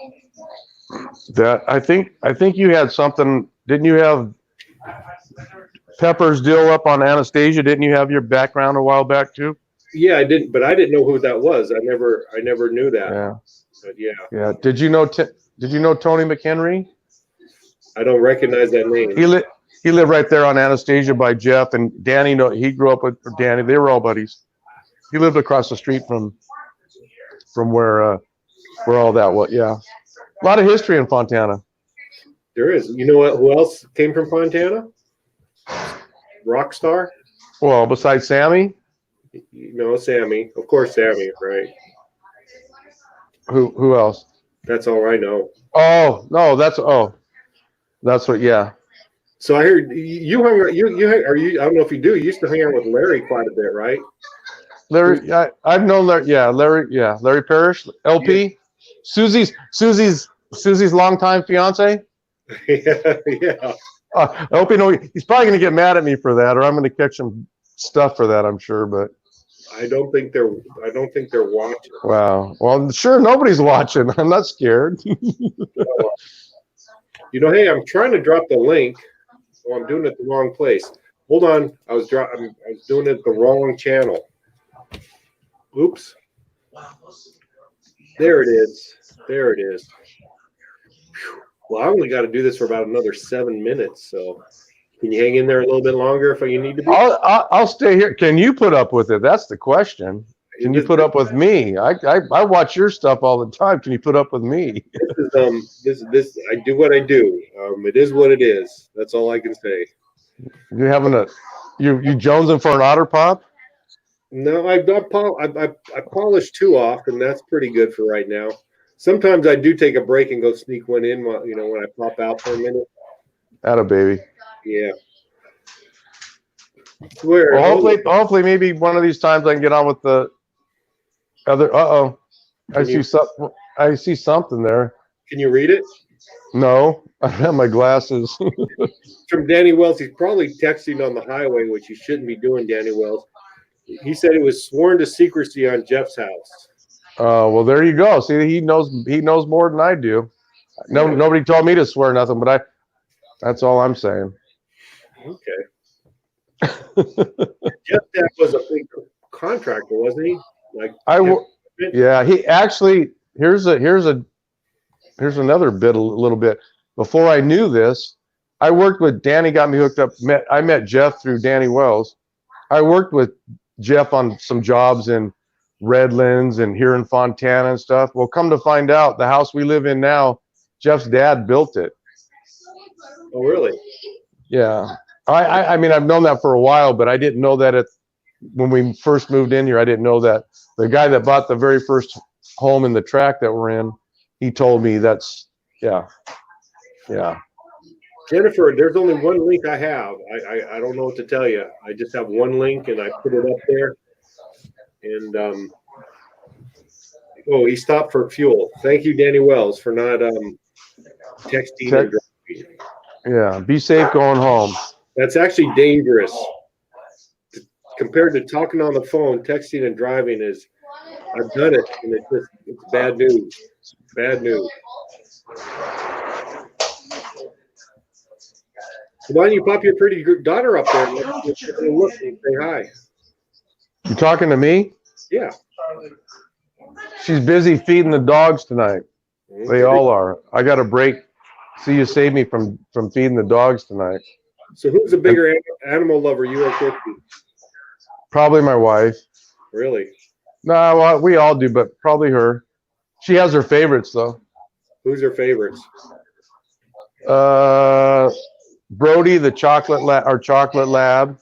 That I think you had something. Didn't you have Pepper's deal up on Anastasia? Didn't you have your background a while back too? Yeah, I didn't, but I didn't know who that was. I never knew that. Yeah. But yeah. Yeah. Did you know Tony McHenry? I don't recognize that name. He lived right there on Anastasia by Jeff and Danny. He grew up with Danny. They were all buddies. He lived across the street from where all that was. Yeah. A lot of history in Fontana. There is. You know what? Who else came from Fontana? Rockstar? Well, besides Sammy? You know, Sammy. Of course, Sammy, right? Who else? That's all I know. Oh, no, that's what, yeah. So I heard you hung out, I don't know if you do, you used to hang out with Larry quite a bit, right? Larry, I've known Larry, Larry Parrish, LP. Yeah. Susie's longtime fiance. Yeah. I hope he's probably going to get mad at me for that, or I'm going to catch some stuff for that, I'm sure, but I don't think they're watching. Wow. Well, sure, nobody's watching. I'm not scared. You know, hey, I'm trying to drop the link. Oh, I'm doing it the wrong place. Hold on. I was doing it the wrong channel. Oops. There it is. There it is. Whew. Well, I only got to do this for about another 7 minutes, so can you hang in there a little bit longer if you need to be? I'll stay here. Can you put up with it? That's the question. Can you put up with me? I watch your stuff all the time. Can you put up with me? This I do what I do. It is what it is. That's all I can say. You having you jonesing for an otter pop? No, I polish 2 off, and that's pretty good for right now. Sometimes I do take a break and go sneak one in while, when I pop out for a minute. Atta baby. Yeah. Swear. Well, hopefully maybe one of these times I can get on with the other. I see something there. Can you read it? No, I have my glasses. From Danny Wells. He's probably texting on the highway, which he shouldn't be doing, Danny Wells. He said it was sworn to secrecy on Jeff's house. Well, there you go. See, he knows more than I do. No, nobody told me to swear nothing, but that's all I'm saying. Okay. Jeff Dad was a big contractor, wasn't he? Yeah, he actually. Here's another bit, a little bit. Before I knew this, I worked with Danny. Got me hooked up. I met Jeff through Danny Wells. I worked with Jeff on some jobs in Redlands and here in Fontana and stuff. Well, come to find out, the house we live in now, Jeff's dad built it. Oh, really? Yeah. I mean, I've known that for a while, but I didn't know that when we first moved in here. I didn't know that the guy that bought the very first home in the tract that we're in, he told me that's, yeah. Jennifer, there's only one link I have. I don't know what to tell you. I just have one link, and I put it up there. And he stopped for fuel. Thank you, Danny Wells, for not texting and driving. Yeah, be safe going home. That's actually dangerous. Compared to talking on the phone, texting and driving I've done it, and it's bad news. Bad news. Why don't you pop your pretty daughter up there and look and say hi? You talking to me? Yeah. She's busy feeding the dogs tonight. They all are. I got a break. See, you saved me from feeding the dogs tonight. So who's a bigger animal lover, you or Christy? Probably my wife. Really? No, well, we all do, but probably her. She has her favorites though. Who's your favorites? Brody, the our chocolate lab.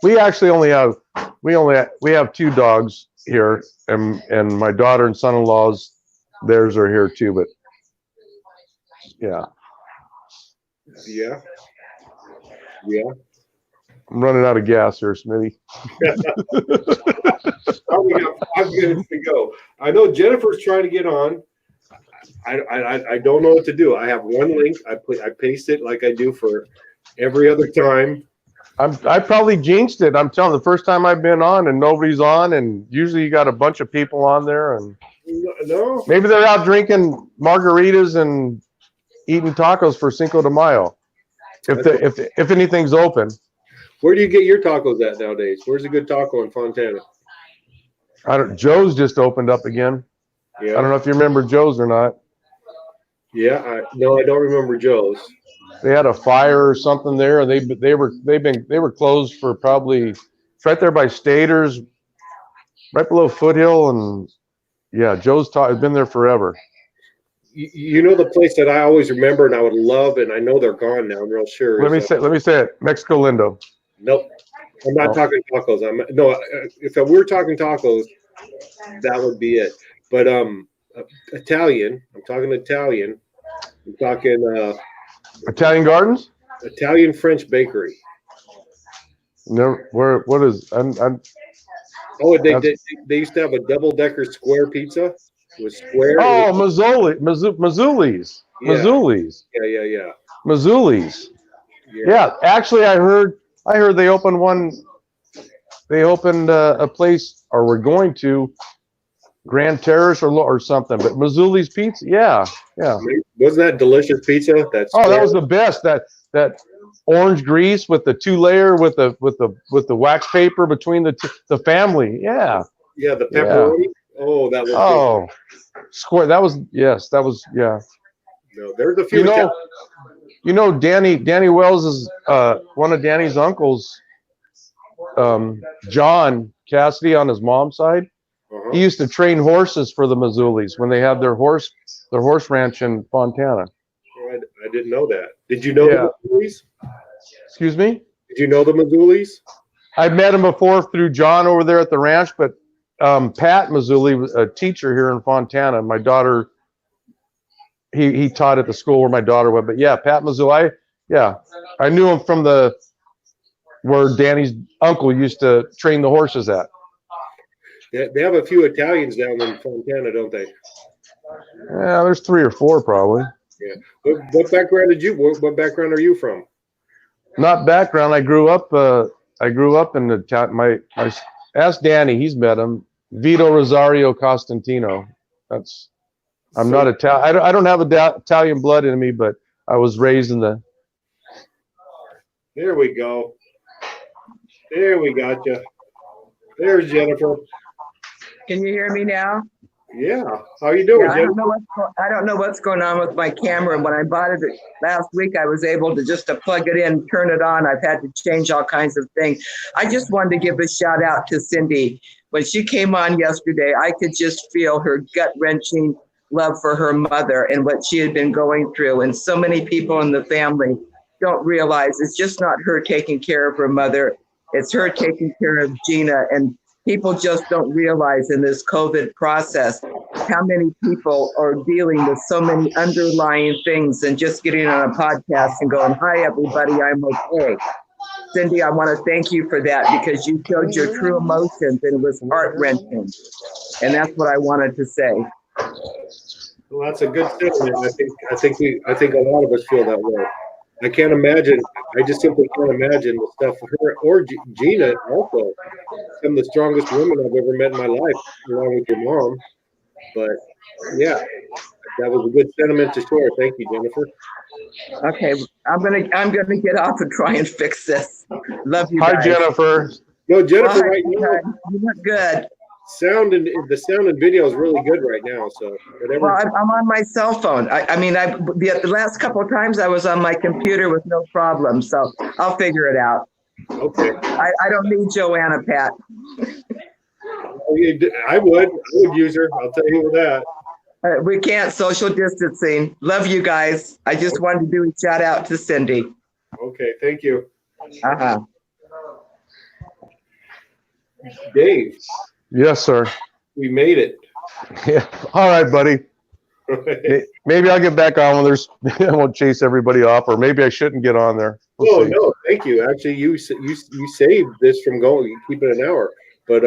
We actually only have we have 2 dogs here, and my daughter and son-in-law's theirs are here too. But yeah, Yeah. Yeah. I'm running out of gas here, Smitty. Oh, we got 5 minutes to go. I know Jennifer's trying to get on. I don't know what to do. I have one link. I paste it like I do for every other time. I probably jinxed it. I'm telling you, the first time I've been on and nobody's on, and usually you got a bunch of people on there, and No. maybe they're out drinking margaritas and eating tacos for Cinco de Mayo. If anything's open. Where do you get your tacos at nowadays? Where's a good taco in Fontana? Joe's just opened up again. Yeah. I don't know if you remember Joe's or not. Yeah. No, I don't remember Joe's. They had a fire or something there, and they were closed for probably, it's right there by Staters, right below Foothill, and yeah, Joe's has been there forever. You know the place that I always remember and I would love, and I know they're gone now. I'm real sure. Let me say it. Mexico Lindo. Nope. I'm not talking tacos. If we're talking tacos, that would be it. But Italian. I'm talking Italian. I'm talking Italian Gardens. Italian French bakery. No, what is? Oh, they used to have a double-decker square pizza with square. Oh, Mazzulli's. Yeah. Mazzulli's. Yeah. Mazzulli's. Yeah, actually, I heard they opened one. They opened a place, or we're going to Grand Terrace or something. But Mazzulli's Pizza, yeah. Wasn't that delicious pizza? That was the best. That orange grease with the 2-layer with the wax paper between the family. Yeah. Yeah, the pepperoni. Yeah. Oh, that was good. Square. That was yeah. No, there's a few. You know, Danny Wells is one of Danny's uncles, John Cassidy on his mom's side. Uh-huh. He used to train horses for the Mazzullis when they had their horse ranch in Fontana. Oh, I didn't know that. Did you know the Mazzullis? Excuse me? Did you know the Mazzullis? I met him before through John over there at the ranch, but Pat Mazzulli was a teacher here in Fontana. My daughter, he taught at the school where my daughter went. But yeah, Pat Mazzulli, I knew him from where Danny's uncle used to train the horses at. They have a few Italians down in Fontana, don't they? Yeah, there's 3 or 4 probably. Yeah. What background what background are you from? Not background. I grew up in the town. Ask Danny, he's met him. Vito Rosario Costantino. I'm not Italian. I don't have Italian blood in me, but I was raised in the. There we go. There we got you. There's Jennifer. Can you hear me now? Yeah. How you doing, Yeah, Jennifer? I don't know what's going on with my camera. When I bought it last week, I was able to just plug it in, turn it on. I've had to change all kinds of things. I just wanted to give a shout out to Cindy. When she came on yesterday, I could just feel her gut-wrenching love for her mother and what she had been going through. And so many people in the family don't realize it's just not her taking care of her mother. It's her taking care of Gina. And people just don't realize in this COVID process how many people are dealing with so many underlying things and just getting on a podcast and going, "Hi, everybody, I'm okay." Cindy, I want to thank you for that because you showed your true emotions and it was heart-wrenching. And that's what I wanted to say. Well, that's a good sentiment. I think a lot of us feel that way. I can't imagine. I just simply can't imagine the stuff for her or Gina also. Some of the strongest women I've ever met in my life, along with your mom. But yeah, that was a good sentiment to share. Thank you, Jennifer. Okay, I'm gonna get off and try and fix this. Love you Hi, guys. Jennifer. No, Jennifer, Bye, right now, you look good. the sound and video is really good right now. So whatever. Well, I'm on my cell phone. The last couple of times I was on my computer with no problem, so I'll figure it out. Okay. I don't need Joanna, Pat. I would use her. I'll tell you that. We can't social distancing. Love you guys. I just wanted to do a shout out to Cindy. Okay, thank you. Uh-huh. Dave, Yes, sir. we made it. Yeah. All right, buddy. Maybe I'll get back on when there's, I won't chase everybody off, or maybe I shouldn't get on there. We'll see. No, thank you. Actually, you saved this from going. You keep it an hour, but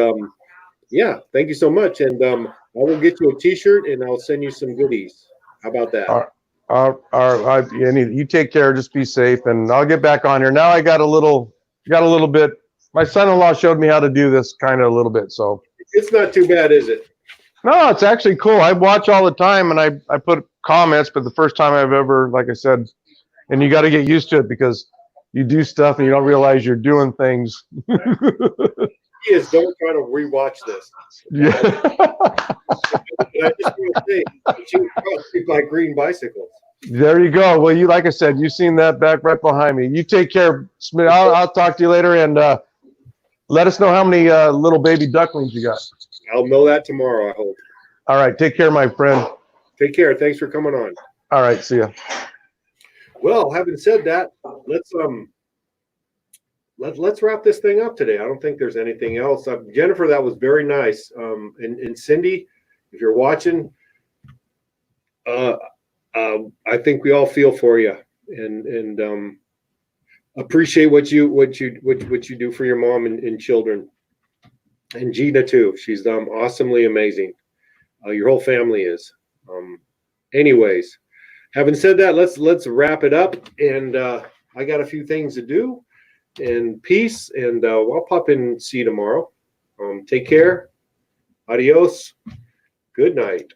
yeah, thank you so much. And I will get you a T-shirt, and I'll send you some goodies. How about that? You take care. Just be safe, and I'll get back on here. Now I got a little bit. My son-in-law showed me how to do this kind of a little bit, so It's not too bad, is it? no, it's actually cool. I watch all the time, and I put comments, but the first time I've ever, like I said, and you got to get used to it because you do stuff and you don't realize you're doing things. Yes, don't try to rewatch this. Yeah. I just want to say, you by green bicycles. There you go. Well, like I said, you've seen that back right behind me. You take care, Smith. I'll talk to you later, and let us know how many little baby ducklings you got. I'll know that tomorrow, I hope. All right. Take care, my friend. Take care. Thanks for coming on. All right. See ya. Well, having said that, let's wrap this thing up today. I don't think there's anything else. Jennifer, that was very nice. And Cindy, if you're watching, I think we all feel for you and appreciate what you do for your mom and children, and Gina too. She's awesomely amazing. Your whole family is. Anyways, having said that, let's wrap it up. And I got a few things to do. And peace. And I'll pop in and see you tomorrow. Take care. Adios. Good night.